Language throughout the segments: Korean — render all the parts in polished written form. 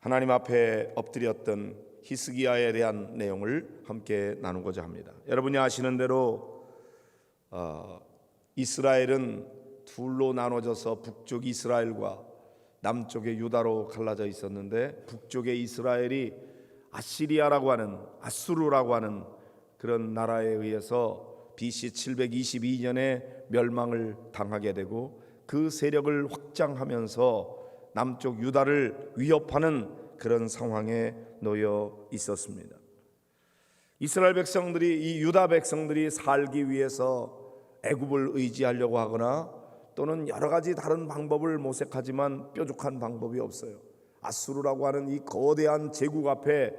하나님 앞에 엎드렸던 히스기야에 대한 내용을 함께 나누고자 합니다. 여러분이 아시는 대로 이스라엘은 둘로 나눠져서 북쪽 이스라엘과 남쪽의 유다로 갈라져 있었는데, 북쪽의 이스라엘이 아시리아라고 하는, 아수르라고 하는 그런 나라에 의해서 BC 722년에 멸망을 당하게 되고, 그 세력을 확장하면서 남쪽 유다를 위협하는 그런 상황에 놓여 있었습니다. 이스라엘 백성들이, 이 유다 백성들이 살기 위해서 애굽을 의지하려고 하거나 또는 여러 가지 다른 방법을 모색하지만 뾰족한 방법이 없어요. 아수르라고 하는 이 거대한 제국 앞에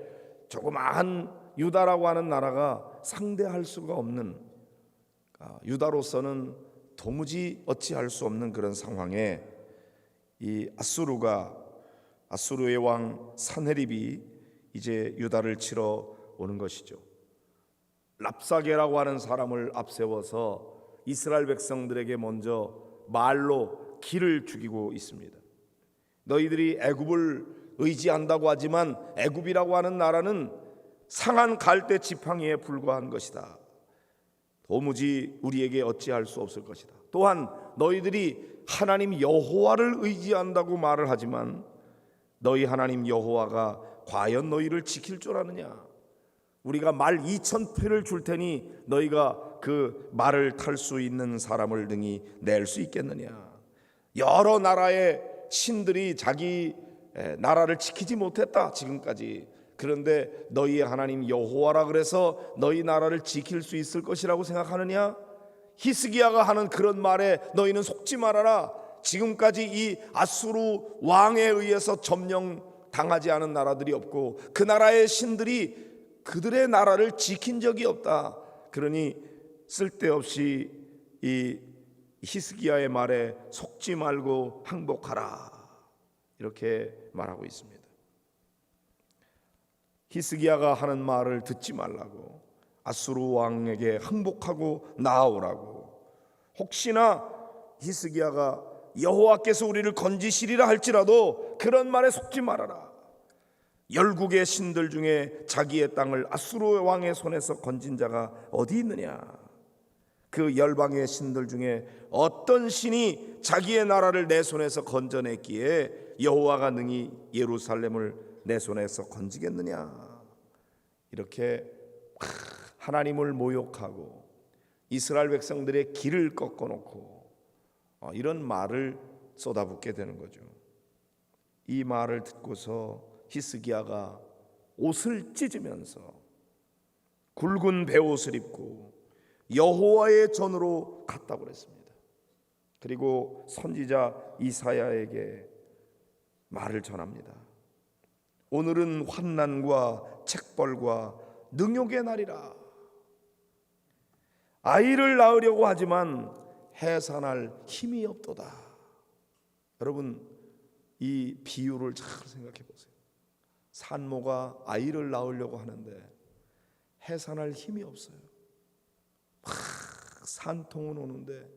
조그마한 유다라고 하는 나라가 상대할 수가 없는, 유다로서는 도무지 어찌할 수 없는 그런 상황에 이 아수르의 왕 산헤립이 이제 유다를 치러 오는 것이죠. 랍사게라고 하는 사람을 앞세워서 이스라엘 백성들에게 먼저 말로 기를 죽이고 있습니다. 너희들이 애굽을 의지한다고 하지만 애굽이라고 하는 나라는 상한 갈대 지팡이에 불과한 것이다. 도무지 우리에게 어찌할 수 없을 것이다. 또한 너희들이 하나님 여호와를 의지한다고 말을 하지만 너희 하나님 여호와가 과연 너희를 지킬 줄 아느냐? 우리가 말 2,000패를 줄 테니 너희가 그 말을 탈 수 있는 사람을 능히 낼 수 있겠느냐? 여러 나라의 신들이 자기 나라를 지키지 못했다 지금까지. 그런데 너희의 하나님 여호와라 그래서 너희 나라를 지킬 수 있을 것이라고 생각하느냐? 히스기야가 하는 그런 말에 너희는 속지 말아라. 지금까지 이 아수르 왕에 의해서 점령당하지 않은 나라들이 없고 그 나라의 신들이 그들의 나라를 지킨 적이 없다. 그러니 쓸데없이 이 히스기야의 말에 속지 말고 항복하라, 이렇게 말하고 있습니다. 히스기야가 하는 말을 듣지 말라고, 아수르 왕에게 항복하고 나아오라고. 혹시나 히스기야가 여호와께서 우리를 건지시리라 할지라도 그런 말에 속지 말아라. 열국의 신들 중에 자기의 땅을 아수르 왕의 손에서 건진 자가 어디 있느냐? 그 열방의 신들 중에 어떤 신이 자기의 나라를 내 손에서 건져냈기에 여호와가 능히 예루살렘을 내 손에서 건지겠느냐? 이렇게 하나님을 모욕하고 이스라엘 백성들의 길을 꺾어놓고 이런 말을 쏟아붓게 되는 거죠. 이 말을 듣고서 히스기야가 옷을 찢으면서 굵은 베옷을 입고 여호와의 전으로 갔다고 그랬습니다. 그리고 선지자 이사야에게 말을 전합니다. 오늘은 환난과 책벌과 능욕의 날이라. 아이를 낳으려고 하지만 해산할 힘이 없도다. 여러분, 이 비유를 잘 생각해 보세요. 산모가 아이를 낳으려고 하는데 해산할 힘이 없어요. 막 산통은 오는데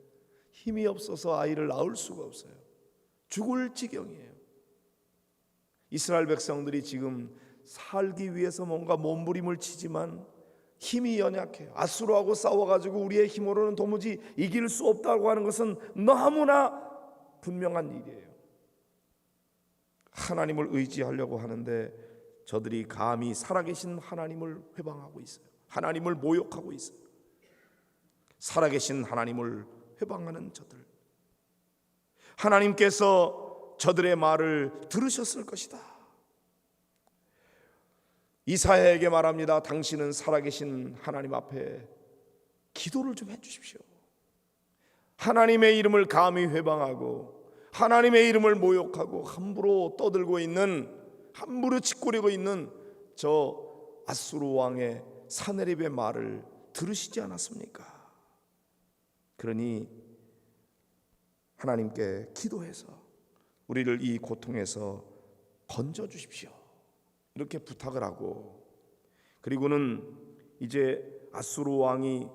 힘이 없어서 아이를 낳을 수가 없어요. 죽을 지경이에요. 이스라엘 백성들이 지금 살기 위해서 뭔가 몸부림을 치지만 힘이 연약해요. 아수르하고 싸워가지고 우리의 힘으로는 도무지 이길 수 없다고 하는 것은 너무나 분명한 일이에요. 하나님을 의지하려고 하는데 저들이 감히 살아계신 하나님을 회방하고 있어요. 하나님을 모욕하고 있어요. 살아계신 하나님을 회방하는 저들, 하나님께서 저들의 말을 들으셨을 것이다. 이사야에게 말합니다. 당신은 살아계신 하나님 앞에 기도를 좀 해주십시오. 하나님의 이름을 감히 회방하고 하나님의 이름을 모욕하고 함부로 떠들고 있는, 함부로 짓거리고 있는 저 아수르 왕의 산헤립의 말을 들으시지 않았습니까? 그러니 하나님께 기도해서 우리를 이 고통에서 건져 주십시오, 이렇게 부탁을 하고, 그리고는 이제 아수르 왕이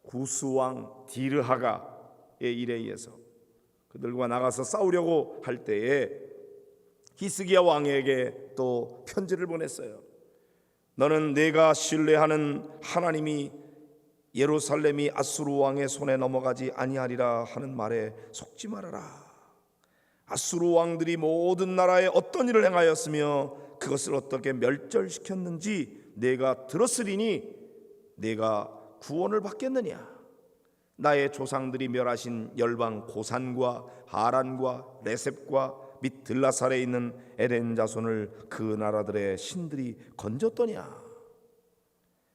구스 왕 디르하가의 일에 의해서 그들과 나가서 싸우려고 할 때에 히스기야 왕에게 또 편지를 보냈어요. 너는 내가 신뢰하는 하나님이 예루살렘이 아수르 왕의 손에 넘어가지 아니하리라 하는 말에 속지 말아라. 아수르 왕들이 모든 나라에 어떤 일을 행하였으며 그것을 어떻게 멸절시켰는지 내가 들었으리니 내가 구원을 받겠느냐. 나의 조상들이 멸하신 열방 고산과 하란과 레셉과 및 들라살에 있는 에덴 자손을 그 나라들의 신들이 건졌더냐.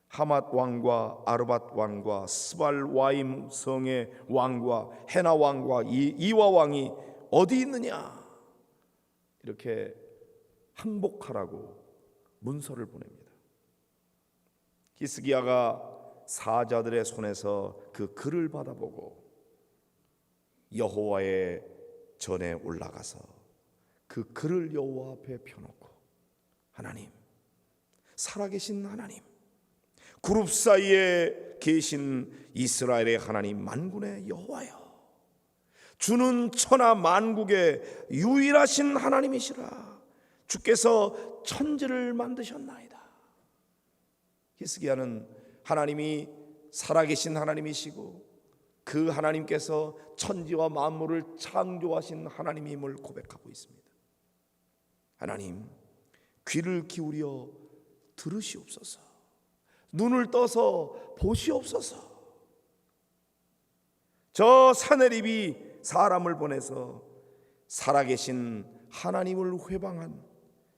하맛 왕과 아르밧 왕과 스발 와임 성의 왕과 헤나 왕과 이와 왕이 어디 있느냐. 이렇게 항복하라고 문서를 보냅니다. 히스기야가 사자들의 손에서 그 글을 받아보고 여호와의 전에 올라가서 그 글을 여호와 앞에 펴놓고 하나님, 살아계신 하나님, 그룹 사이에 계신 이스라엘의 하나님 만군의 여호와여, 주는 천하 만국의 유일하신 하나님이시라. 주께서 천지를 만드셨나이다. 히스기야는 하나님이 살아계신 하나님이시고 그 하나님께서 천지와 만물을 창조하신 하나님임을 고백하고 있습니다. 하나님, 귀를 기울여 들으시옵소서. 눈을 떠서 보시옵소서. 저 사내립이 사람을 보내서 살아계신 하나님을 회방한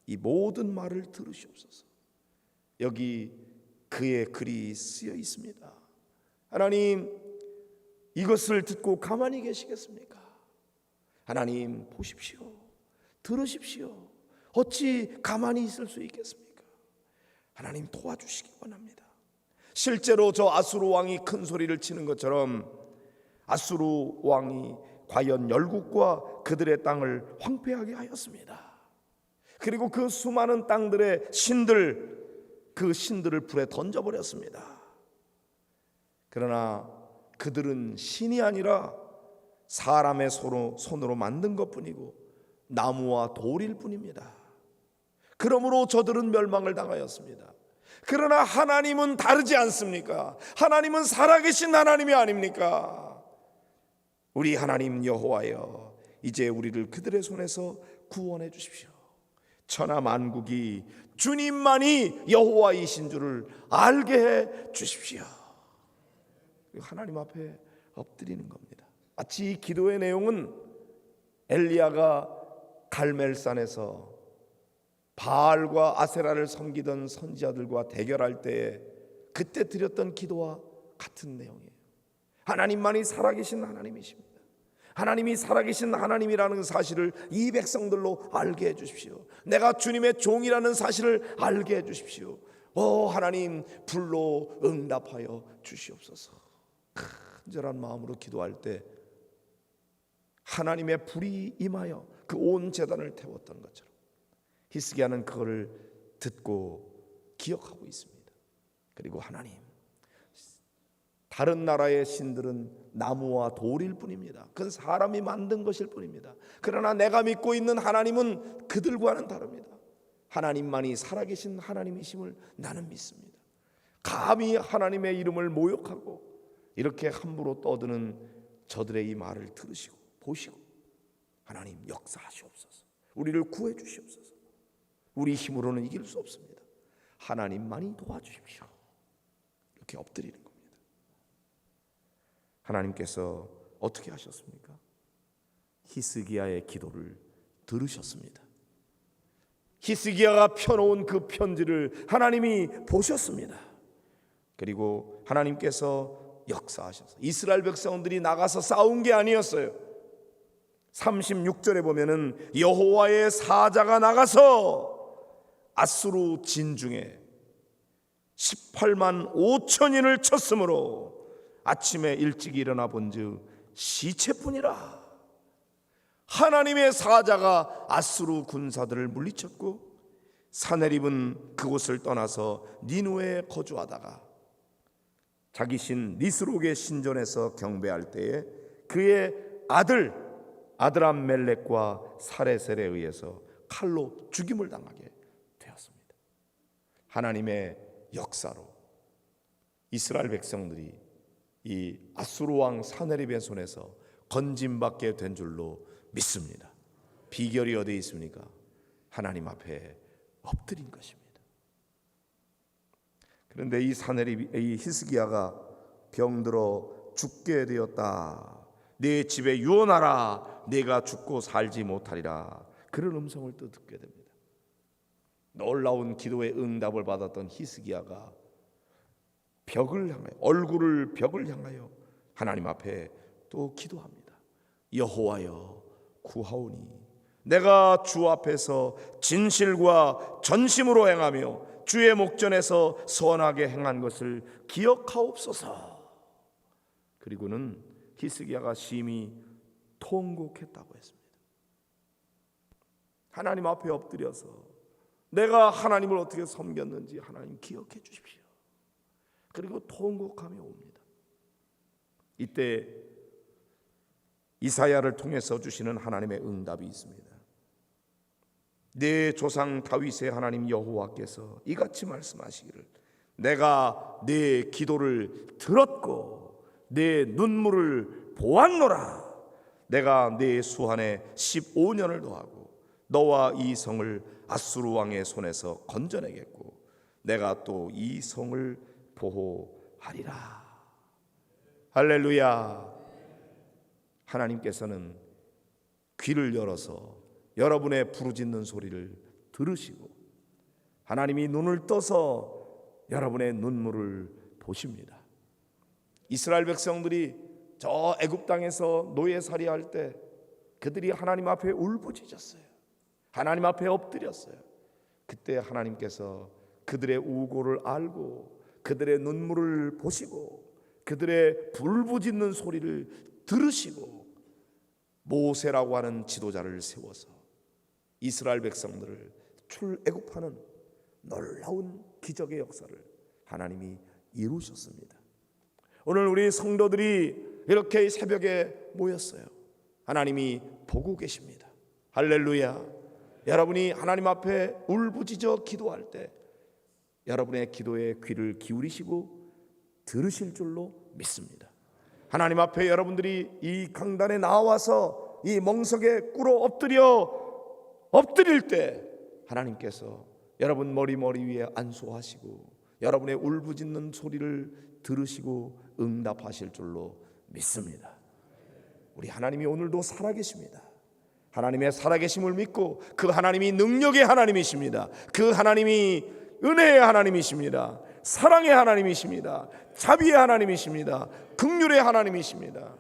이 모든 말을 들으시옵소서. 여기 그의 글이 쓰여 있습니다. 하나님, 이것을 듣고 가만히 계시겠습니까? 하나님, 보십시오. 들으십시오. 어찌 가만히 있을 수 있겠습니까? 하나님, 도와주시기 원합니다. 실제로 저 아수르 왕이 큰 소리를 치는 것처럼 아수르 왕이 과연 열국과 그들의 땅을 황폐하게 하였습니다. 그리고 그 수많은 땅들의 신들, 그 신들을 불에 던져버렸습니다. 그러나 그들은 신이 아니라 사람의 손으로 만든 것뿐이고 나무와 돌일 뿐입니다. 그러므로 저들은 멸망을 당하였습니다. 그러나 하나님은 다르지 않습니까? 하나님은 살아계신 하나님이 아닙니까? 우리 하나님 여호와여, 이제 우리를 그들의 손에서 구원해 주십시오. 천하 만국이 주님만이 여호와이신 줄을 알게 해 주십시오. 하나님 앞에 엎드리는 겁니다. 마치 이 기도의 내용은 엘리야가 갈멜산에서 바알과 아세라를 섬기던 선지자들과 대결할 때에 그때 드렸던 기도와 같은 내용이에요. 하나님만이 살아계신 하나님이십니다. 하나님이 살아계신 하나님이라는 사실을 이 백성들로 알게 해주십시오. 내가 주님의 종이라는 사실을 알게 해주십시오. 하나님, 불로 응답하여 주시옵소서. 간절한 마음으로 기도할 때 하나님의 불이 임하여 그 온 제단을 태웠던 것처럼 히스기야는 그거를 듣고 기억하고 있습니다. 그리고 하나님, 다른 나라의 신들은 나무와 돌일 뿐입니다. 그건 사람이 만든 것일 뿐입니다. 그러나 내가 믿고 있는 하나님은 그들과는 다릅니다. 하나님만이 살아계신 하나님이심을 나는 믿습니다. 감히 하나님의 이름을 모욕하고 이렇게 함부로 떠드는 저들의 이 말을 들으시고 보시고 하나님 역사하시옵소서. 우리를 구해 주시옵소서. 우리 힘으로는 이길 수 없습니다. 하나님만이 도와주십시오. 이렇게 엎드리는 겁니다. 하나님께서 어떻게 하셨습니까? 히스기야의 기도를 들으셨습니다. 히스기야가 펴놓은 그 편지를 하나님이 보셨습니다. 그리고 하나님께서 역사하셔서 이스라엘 백성들이 나가서 싸운 게 아니었어요. 36절에 보면은 여호와의 사자가 나가서 아수르 진중에 18만 5천인을 쳤으므로 아침에 일찍 일어나 본즉 시체뿐이라. 하나님의 사자가 아수르 군사들을 물리쳤고 사네립은 그곳을 떠나서 니누에 거주하다가 자기 신 니스록의 신전에서 경배할 때에 그의 아들 아드람멜렉과 사레셀에 의해서 칼로 죽임을 당하게 하나님의 역사로 이스라엘 백성들이 이 아수르 왕 사네립의 손에서 건짐받게 된 줄로 믿습니다. 비결이 어디에 있습니까? 하나님 앞에 엎드린 것입니다. 그런데 이 히스기야가 병들어 죽게 되었다. 내 집에 유언하라. 내가 죽고 살지 못하리라. 그런 음성을 또 듣게 됩니다. 놀라운 기도의 응답을 받았던 히스기야가 얼굴을 벽을 향하여 하나님 앞에 또 기도합니다. 여호와여 구하오니 내가 주 앞에서 진실과 전심으로 행하며 주의 목전에서 선하게 행한 것을 기억하옵소서. 그리고는 히스기야가 심히 통곡했다고 했습니다. 하나님 앞에 엎드려서 내가 하나님을 어떻게 섬겼는지 하나님 기억해 주십시오. 그리고 통곡하며 옵니다. 이때 이사야를 통해서 주시는 하나님의 응답이 있습니다. 내 조상 다윗의 하나님 여호와께서 이같이 말씀하시기를 내가 내 기도를 들었고 내 눈물을 보았노라. 내가 내 수한에 15년을 더하고 너와 이 성을 아수르 왕의 손에서 건져내겠고 내가 또 이 성을 보호하리라. 할렐루야. 하나님께서는 귀를 열어서 여러분의 부르짖는 소리를 들으시고 하나님이 눈을 떠서 여러분의 눈물을 보십니다. 이스라엘 백성들이 저 애굽 땅에서 노예살이할 때 그들이 하나님 앞에 울부짖었어요. 하나님 앞에 엎드렸어요. 그때 하나님께서 그들의 우고를 알고 그들의 눈물을 보시고 그들의 울부짖는 소리를 들으시고 모세라고 하는 지도자를 세워서 이스라엘 백성들을 출애굽하는 놀라운 기적의 역사를 하나님이 이루셨습니다. 오늘 우리 성도들이 이렇게 새벽에 모였어요. 하나님이 보고 계십니다. 할렐루야. 여러분이 하나님 앞에 울부짖어 기도할 때 여러분의 기도에 귀를 기울이시고 들으실 줄로 믿습니다. 하나님 앞에 여러분들이 이 강단에 나와서 이 멍석에 꿇어 엎드릴 때 하나님께서 여러분 머리 위에 안수하시고 여러분의 울부짖는 소리를 들으시고 응답하실 줄로 믿습니다. 우리 하나님이 오늘도 살아계십니다. 하나님의 살아계심을 믿고 그 하나님이 능력의 하나님이십니다. 그 하나님이 은혜의 하나님이십니다. 사랑의 하나님이십니다. 자비의 하나님이십니다. 긍휼의 하나님이십니다.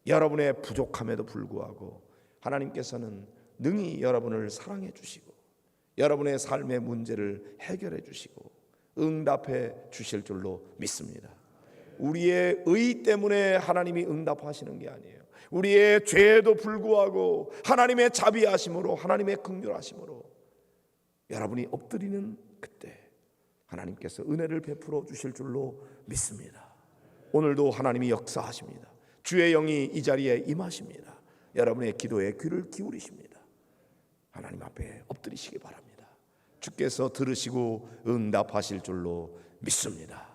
여러분의 부족함에도 불구하고 하나님께서는 능히 여러분을 사랑해 주시고 여러분의 삶의 문제를 해결해 주시고 응답해 주실 줄로 믿습니다. 우리의 의 때문에 하나님이 응답하시는 게 아니에요. 우리의 죄에도 불구하고 하나님의 자비하심으로 하나님의 긍휼하심으로 여러분이 엎드리는 그때 하나님께서 은혜를 베풀어 주실 줄로 믿습니다. 오늘도 하나님이 역사하십니다. 주의 영이 이 자리에 임하십니다. 여러분의 기도에 귀를 기울이십니다. 하나님 앞에 엎드리시기 바랍니다. 주께서 들으시고 응답하실 줄로 믿습니다.